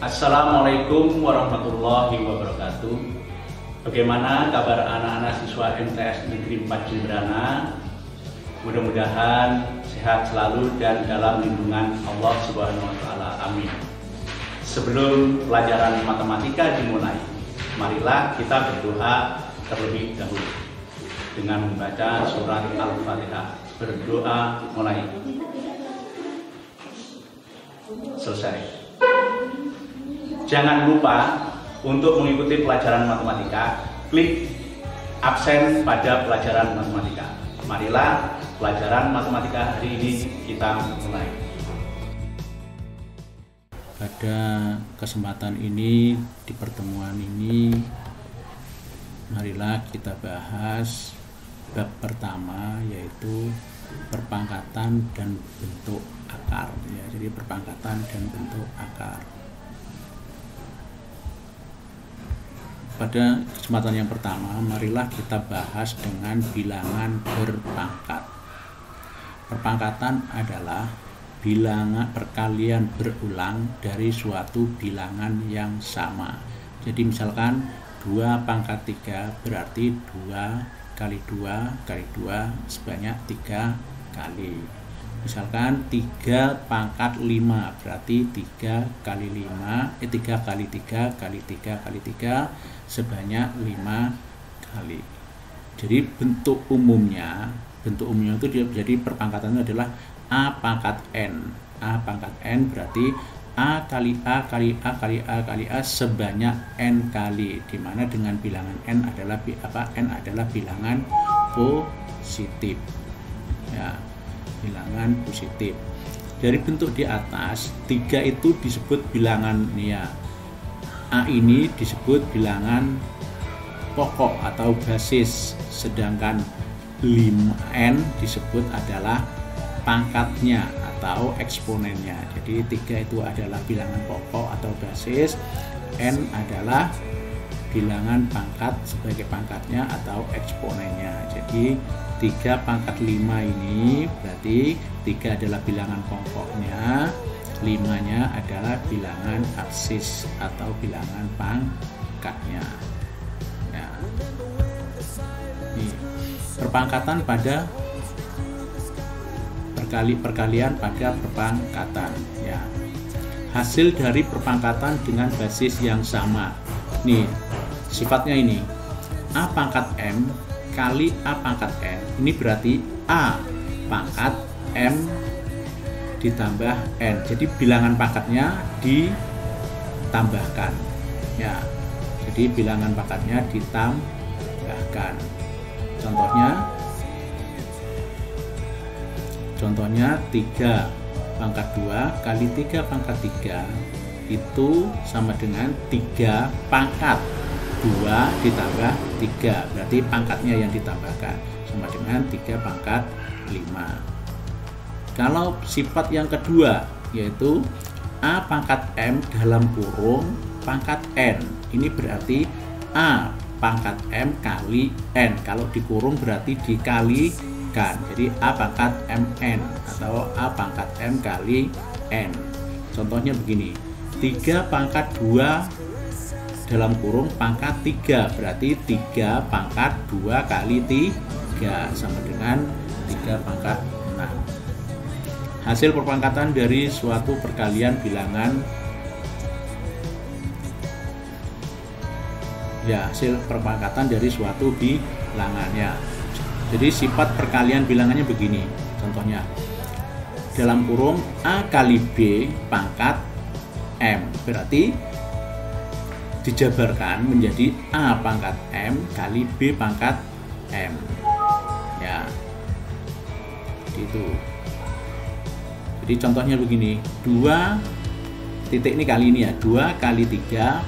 Assalamualaikum warahmatullahi wabarakatuh. Bagaimana kabar anak-anak siswa MTS Negeri 4 Jemberana? Mudah-mudahan sehat selalu dan dalam lindungan Allah Subhanahu wa Ta'ala. Amin. Sebelum pelajaran matematika dimulai, marilah kita berdoa terlebih dahulu dengan membaca surat Al-Fatihah. Berdoa mulai. Selesai. Jangan lupa untuk mengikuti pelajaran matematika, klik absen pada pelajaran matematika. Marilah pelajaran matematika hari ini kita mulai. Pada kesempatan ini, di pertemuan ini, marilah kita bahas bab pertama, yaitu perpangkatan dan bentuk akar. Ya, jadi perpangkatan dan bentuk akar. Pada kesempatan yang pertama, marilah kita bahas dengan bilangan berpangkat. Perpangkatan adalah bilangan perkalian berulang dari suatu bilangan yang sama. Jadi misalkan 2 pangkat 3 berarti 2 kali 2 kali 2 sebanyak 3 kali. Misalkan 3 pangkat 5 berarti 3 kali 5 3 kali 3 kali 3 kali 3 sebanyak 5 kali. Jadi bentuk umumnya itu jadi perpangkatannya adalah A pangkat N. A pangkat N berarti A kali A kali A kali A kali A sebanyak N kali, dimana dengan bilangan N adalah N adalah bilangan positif. Ya, bilangan positif. Dari bentuk di atas, 3 itu disebut bilangan ya. A ini disebut bilangan pokok atau basis, sedangkan 5N disebut adalah pangkatnya atau eksponennya. Jadi 3 itu adalah bilangan pokok atau basis, N adalah bilangan pangkat sebagai pangkatnya atau eksponennya. Jadi 3 pangkat 5 ini berarti 3 adalah bilangan pokoknya, 5-nya adalah bilangan basis atau bilangan pangkatnya. Ya. Ini perpangkatan pada perkalian pada perpangkatan. Ya. Hasil dari perpangkatan dengan basis yang sama. Nih, sifatnya ini A pangkat M kali A pangkat N. Ini berarti A pangkat M ditambah N. Jadi bilangan pangkatnya ditambahkan. Ya. Jadi bilangan pangkatnya ditambahkan. Contohnya 3 pangkat 2 kali 3 pangkat 3 itu sama dengan 3 pangkat 2 ditambah 3, berarti pangkatnya yang ditambahkan sama dengan 3 pangkat 5. Kalau sifat yang kedua yaitu A pangkat M dalam kurung pangkat N, ini berarti A pangkat M kali N. Kalau dikurung berarti dikalikan, jadi A pangkat MN atau A pangkat M kali N. Contohnya begini, 3 pangkat 2 dalam kurung pangkat 3 berarti 3 pangkat 2 kali 3 sama dengan 3 pangkat 6. Hasil perpangkatan dari suatu perkalian bilangan, ya, hasil perpangkatan dari suatu bilangannya. Jadi sifat perkalian bilangannya begini. Contohnya dalam kurung A kali B pangkat M berarti dijabarkan menjadi A pangkat M kali B pangkat M. Ya, itu. Jadi contohnya begini, 2 titik ini kali ini ya, 2 kali 3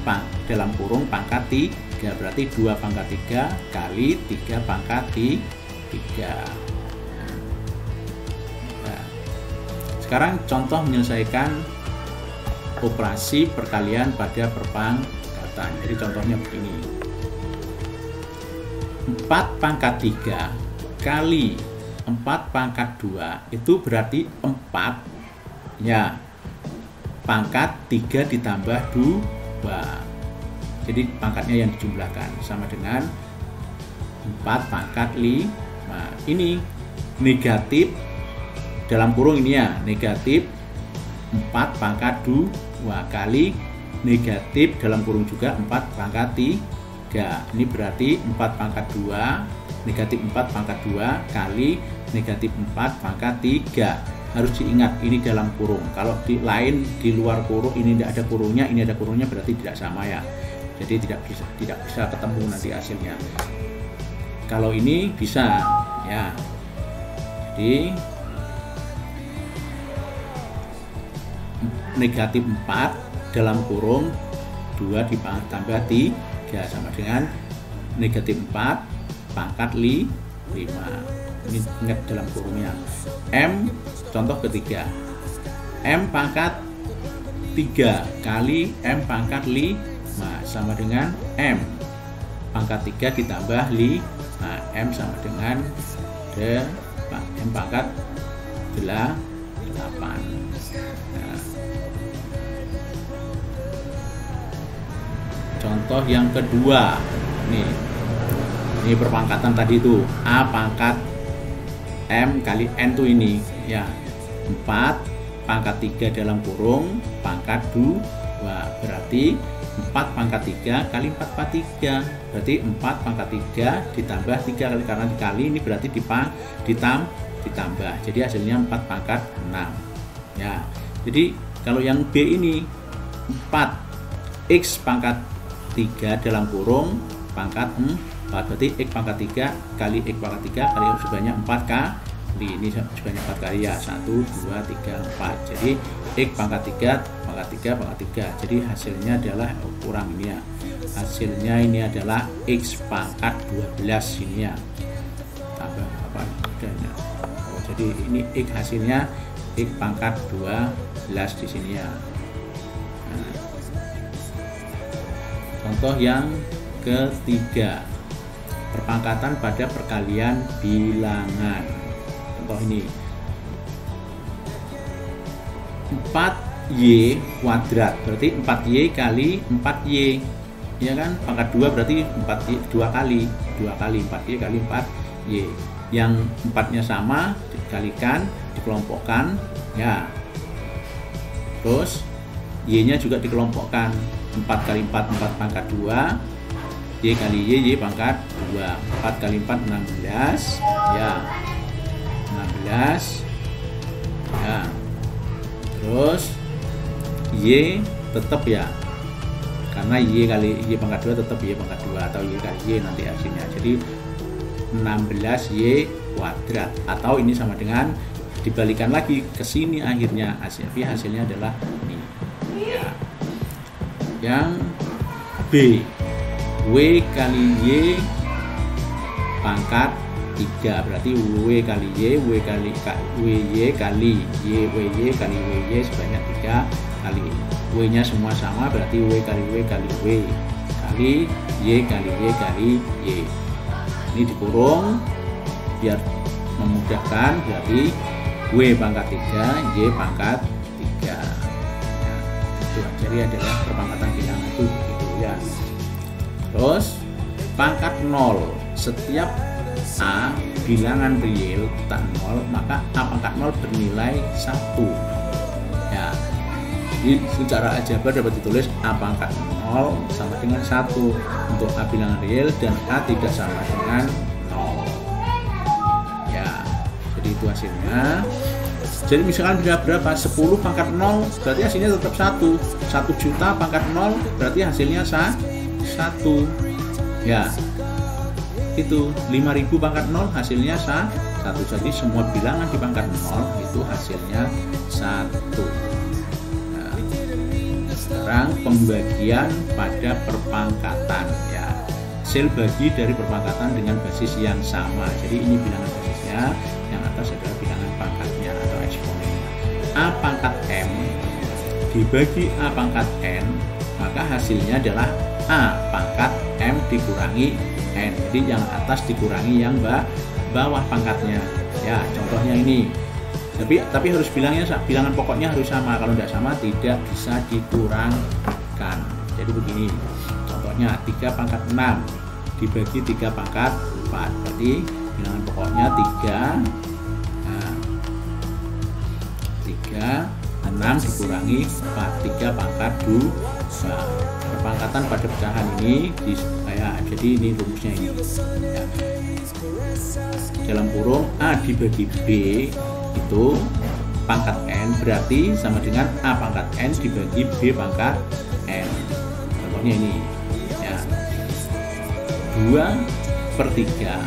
dalam kurung pangkat 3 berarti 2 pangkat 3 kali 3 pangkat 3. Nah, sekarang contoh menyelesaikan operasi perkalian pada perpangkatan. Jadi contohnya begini, 4 pangkat 3 kali 4 pangkat 2 itu berarti 4 ya. pangkat 3 ditambah 2. Jadi pangkatnya yang dijumlahkan sama dengan 4 pangkat 5. Ini negatif dalam kurung ini ya, negatif 4 pangkat 2 kali negatif dalam kurung juga 4 pangkat 3. Ini berarti 4 pangkat 2, negatif 4 pangkat 2 kali negatif 4 pangkat 3. Harus diingat ini dalam kurung. Kalau di luar kurung, ini tidak ada kurungnya, ini ada kurungnya, berarti tidak sama ya. Jadi tidak bisa ketemu nanti hasilnya. Kalau ini bisa ya. Jadi negatif 4 dalam kurung 2 ditambah 3 sama dengan negatif 4 pangkat 5. Ini ingat dalam kurungnya. M contoh ketiga, M pangkat 3 kali M pangkat 5 sama dengan M pangkat 3 ditambah 5. M sama dengan M pangkat 8. Contoh yang kedua, ini perpangkatan tadi itu A pangkat M kali N tuh ini ya, 4 pangkat 3 dalam kurung pangkat 2, berarti 4 pangkat 3 kali 4 pangkat 3, berarti 4 pangkat 3 ditambah 3 kali, karena dikali ini berarti ditambah, jadi hasilnya 4 pangkat 6 ya. Jadi kalau yang B ini 4 X pangkat 3 dalam kurung pangkat 4, berarti X pangkat 3 kali X pangkat 3 kali sebanyak 4 kali, ini sebanyak 4 kali ya, 1, 2, 3, 4. Jadi X pangkat 3 pangkat 3 pangkat 3, jadi hasilnya adalah kurang ini ya, hasilnya ini adalah X pangkat 12 ini ya, tambah apa adanya. Jadi ini X hasilnya X pangkat 12 di sini ya. Contoh yang ketiga, perpangkatan pada perkalian bilangan. Contoh ini 4Y kuadrat, berarti 4Y kali 4Y ya kan, pangkat 2 berarti 4Y 2 kali 4Y kali 4Y, yang 4 nya sama dikalikan dikelompokkan ya, terus Y nya juga dikelompokkan, 4 kali 4 4 pangkat 2, Y kali Y pangkat 2, 4 kali 4 16 ya, 16 ya, terus Y tetap ya, karena Y kali Y pangkat 2 tetap Y pangkat 2 atau Y kali Y nanti hasilnya, jadi 16Y kuadrat, atau ini sama dengan dibalikan lagi ke sini akhirnya hasilnya adalah ini ya. Yang B, W kali Y pangkat 3, berarti W kali Y, WY kali Y, WY kali WY sebanyak 3 kali, W nya semua sama, berarti W kali W kali W kali Y kali Y kali Y. Ini dikurung biar memudahkan, berarti W pangkat 3, Y pangkat 3 ya, itu jadi adalah perpangkatan bilangan itu gitu ya. Terus pangkat 0, setiap A bilangan real tak 0, maka A pangkat 0 bernilai 1 ya. Jadi secara aljabar dapat ditulis A pangkat 0 sama dengan 1 untuk A bilangan real, dan A tidak sama dengan 0 ya. Jadi itu hasilnya. Jadi misalkan bila berapa, 10 pangkat 0 berarti hasilnya tetap 1 juta pangkat 0 berarti hasilnya 1 ya. Itu 5.000 pangkat 0 hasilnya 1. Jadi semua bilangan di pangkat 0 itu hasilnya 1. Nah, sekarang pembagian pada perpangkatan ya. Hasil bagi dari perpangkatan dengan basis yang sama. Jadi ini bilangan basisnya, yang atas adalah bilangan pangkatnya atau eksponennya. A pangkat M dibagi A pangkat N, maka hasilnya adalah A pangkat M dikurangi N. Jadi yang atas dikurangi yang bawah pangkatnya ya. Contohnya ini Tapi harus bilangan pokoknya harus sama. Kalau tidak sama tidak bisa dikurangkan. Jadi begini, contohnya 3 pangkat 6 dibagi 3 pangkat 4, berarti bilangan pokoknya 3, 6 dikurangi 4, 3 pangkat 2. Perpangkatan pada pecahan ini jadi ini rumusnya ini ya. Dalam kurung A dibagi B itu pangkat N berarti sama dengan A pangkat N dibagi B pangkat N. Contohnya ini ya, 2/3